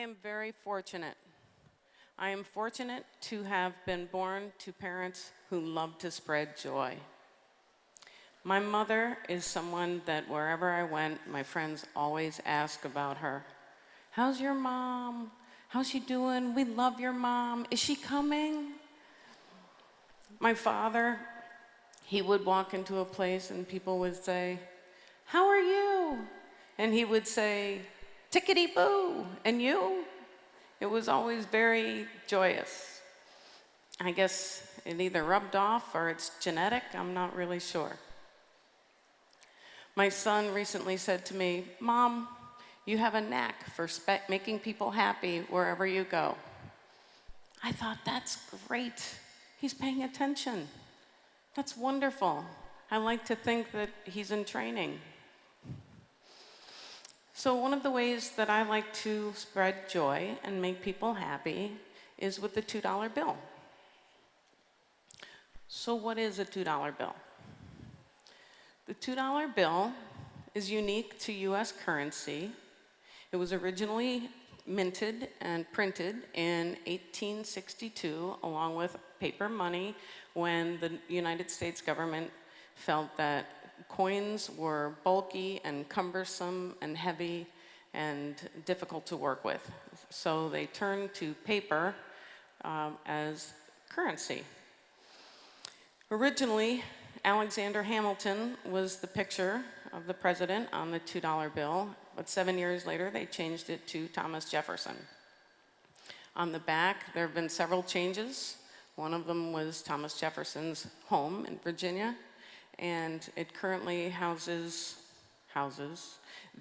am very fortunate. I am fortunate to have been born to parents who love to spread joy. My mother is someone that wherever I went, my friends always ask about her. How's your mom? How's she doing? We love your mom. Is she coming? My father, he would walk into a place and people would say, how are you? And he would say, tickety-boo. And you? It was always very joyous. I guess it either rubbed off or it's genetic, I'm not really sure. My son recently said to me, Mom, you have a knack for making people happy wherever you go. I thought, that's great. He's paying attention. That's wonderful. I like to think that he's in training. So one of the ways that I like to spread joy and make people happy is with the $2 bill. So what is a $2 bill? The $2 bill is unique to US currency. It was originally minted and printed in 1862 along with paper money when the United States government felt that coins were bulky and cumbersome and heavy and difficult to work with. So they turned to paper as currency. Originally, Alexander Hamilton was the picture of the president on the $2 bill, but 7 years later they changed it to Thomas Jefferson. On the back, there have been several changes. One of them was Thomas Jefferson's home in Virginia, and it currently houses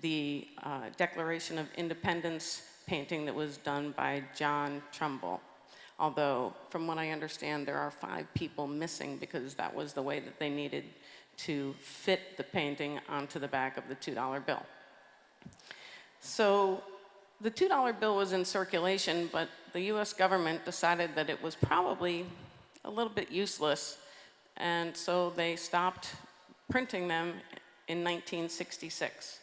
the Declaration of Independence painting that was done by John Trumbull. Although, from what I understand, there are 5 people missing because that was the way that they needed to fit the painting onto the back of the $2 bill. So the $2 bill was in circulation, but the US government decided that it was probably a little bit useless, and so they stopped printing them in 1966.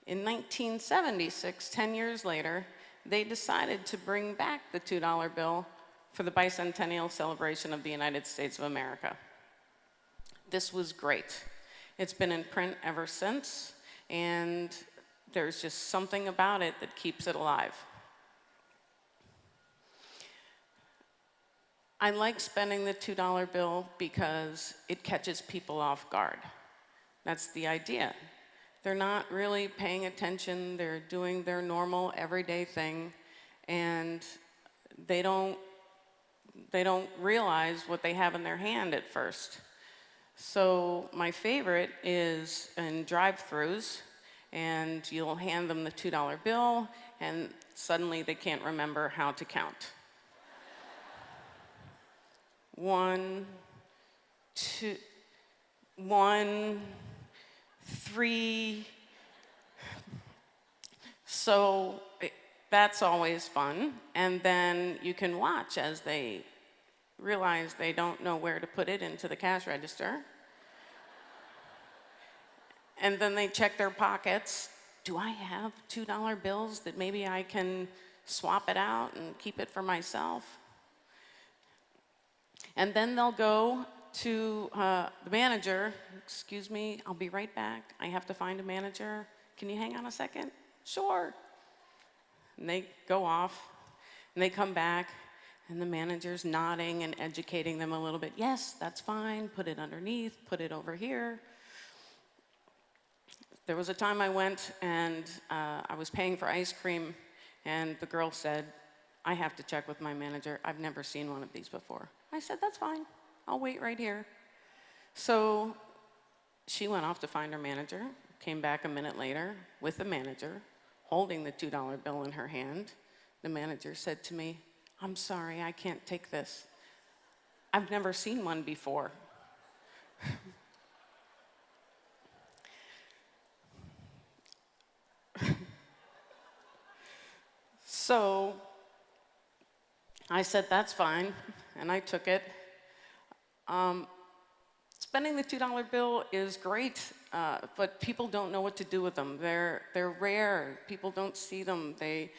In 1976, 10 years later, they decided to bring back the $2 bill for the bicentennial celebration of the United States of America. This was great. It's been in print ever since, and there's just something about it that keeps it alive. I like spending the $2 bill because it catches people off guard. That's the idea. They're not really paying attention, they're doing their normal everyday thing, and they don't realize what they have in their hand at first. So my favorite is in drive-thrus, and you'll hand them the $2 bill, and suddenly they can't remember how to count. 1, 2, 1, 3. So that's always fun. And then you can watch as they realize they don't know where to put it into the cash register. And then they check their pockets. Do I have $2 bills that maybe I can swap it out and keep it for myself? And then they'll go to the manager. Excuse me, I'll be right back. I have to find a manager. Can you hang on a second? Sure. And they go off, and they come back, and the manager's nodding and educating them a little bit. Yes, that's fine. Put it underneath. Put it over here. There was a time I went, and I was paying for ice cream, and the girl said, I have to check with my manager. I've never seen one of these before. I said, that's fine. I'll wait right here. So she went off to find her manager, came back a minute later with the manager, holding the $2 bill in her hand. The manager said to me, I'm sorry, I can't take this. I've never seen one before. So I said, that's fine, and I took it. Spending the $2 bill is great, but people don't know what to do with them. They're rare. People don't see them. They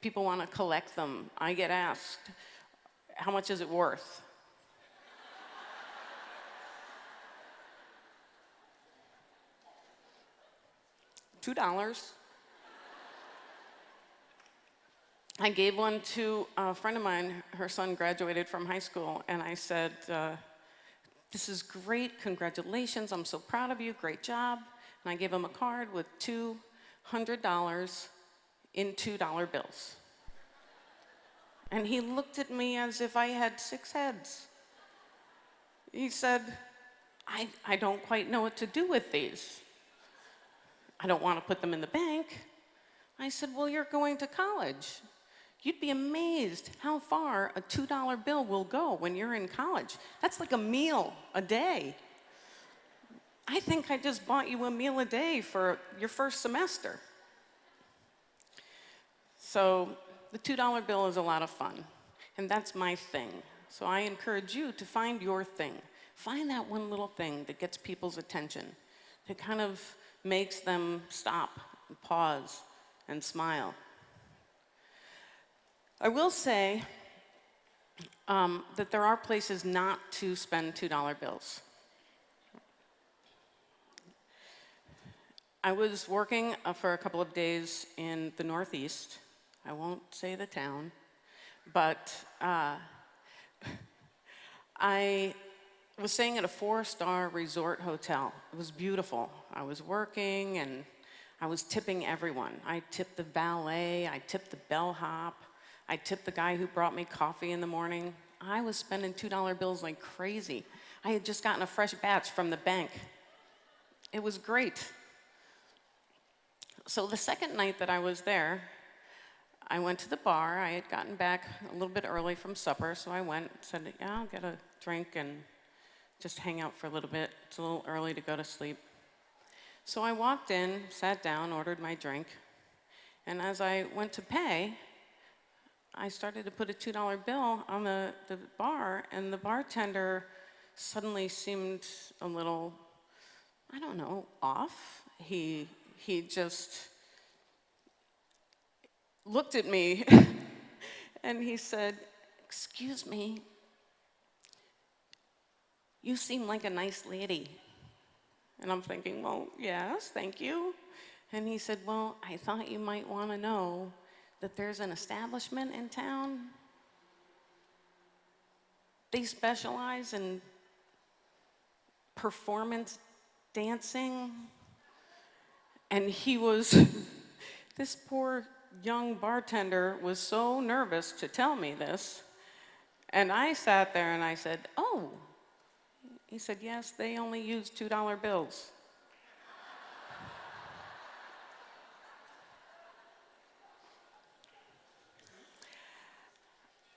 People want to collect them. I get asked, how much is it worth? $2. I gave one to a friend of mine. Her son graduated from high school, and I said, this is great, congratulations, I'm so proud of you, great job. And I gave him a card with $200 in $2 bills. And he looked at me as if I had 6 heads. He said, I don't quite know what to do with these. I don't want to put them in the bank. I said, well, you're going to college. You'd be amazed how far a $2 bill will go when you're in college. That's like a meal a day. I think I just bought you a meal a day for your first semester. So the $2 bill is a lot of fun, and that's my thing. So I encourage you to find your thing. Find that one little thing that gets people's attention, that kind of makes them stop, and pause, and smile. I will say that there are places not to spend $2 bills. I was working for a couple of days in the Northeast. I won't say the town, but I was staying at a 4-star resort hotel. It was beautiful. I was working and I was tipping everyone. I tipped the valet, I tipped the bellhop, I tipped the guy who brought me coffee in the morning. I was spending $2 bills like crazy. I had just gotten a fresh batch from the bank. It was great. So the second night that I was there, I went to the bar. I had gotten back a little bit early from supper, so I went and said, yeah, I'll get a drink and just hang out for a little bit. It's a little early to go to sleep. So I walked in, sat down, ordered my drink, and as I went to pay, I started to put a $2 bill on the bar, and the bartender suddenly seemed a little, I don't know, off. He just looked at me and he said, excuse me, you seem like a nice lady. And I'm thinking, well, yes, thank you. And he said, well, I thought you might want to know that there's an establishment in town. They specialize in performance dancing. And he was, this poor young bartender was so nervous to tell me this. And I sat there and I said, oh. He said, yes, they only use $2 bills.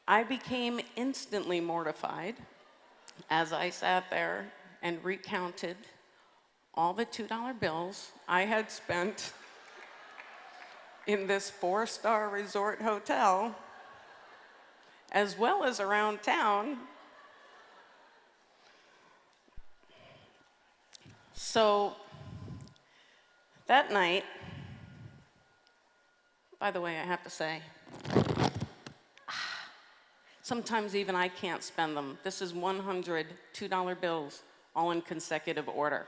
I became instantly mortified as I sat there and recounted all the $2 bills I had spent in this 4-star resort hotel, as well as around town. So that night, by the way, I have to say, sometimes even I can't spend them. This is 100 $2 bills, all in consecutive order.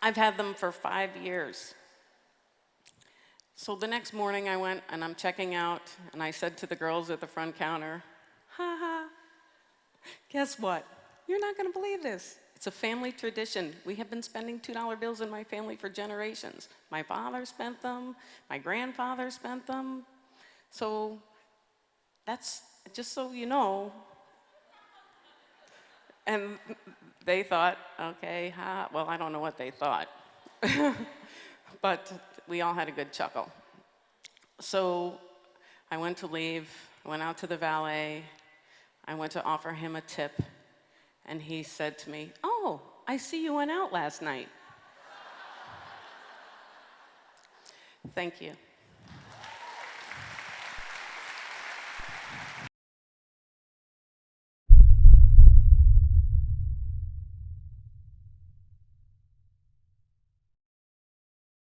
I've had them for 5 years. So the next morning I went and I'm checking out, and I said to the girls at the front counter, ha ha, guess what? You're not gonna believe this. It's a family tradition. We have been spending $2 bills in my family for generations. My father spent them, my grandfather spent them. So that's, just so you know. And they thought, okay, well, I don't know what they thought. But we all had a good chuckle. So I went to leave, I went out to the valet, I went to offer him a tip, and he said to me, oh, I see you went out last night. Thank you.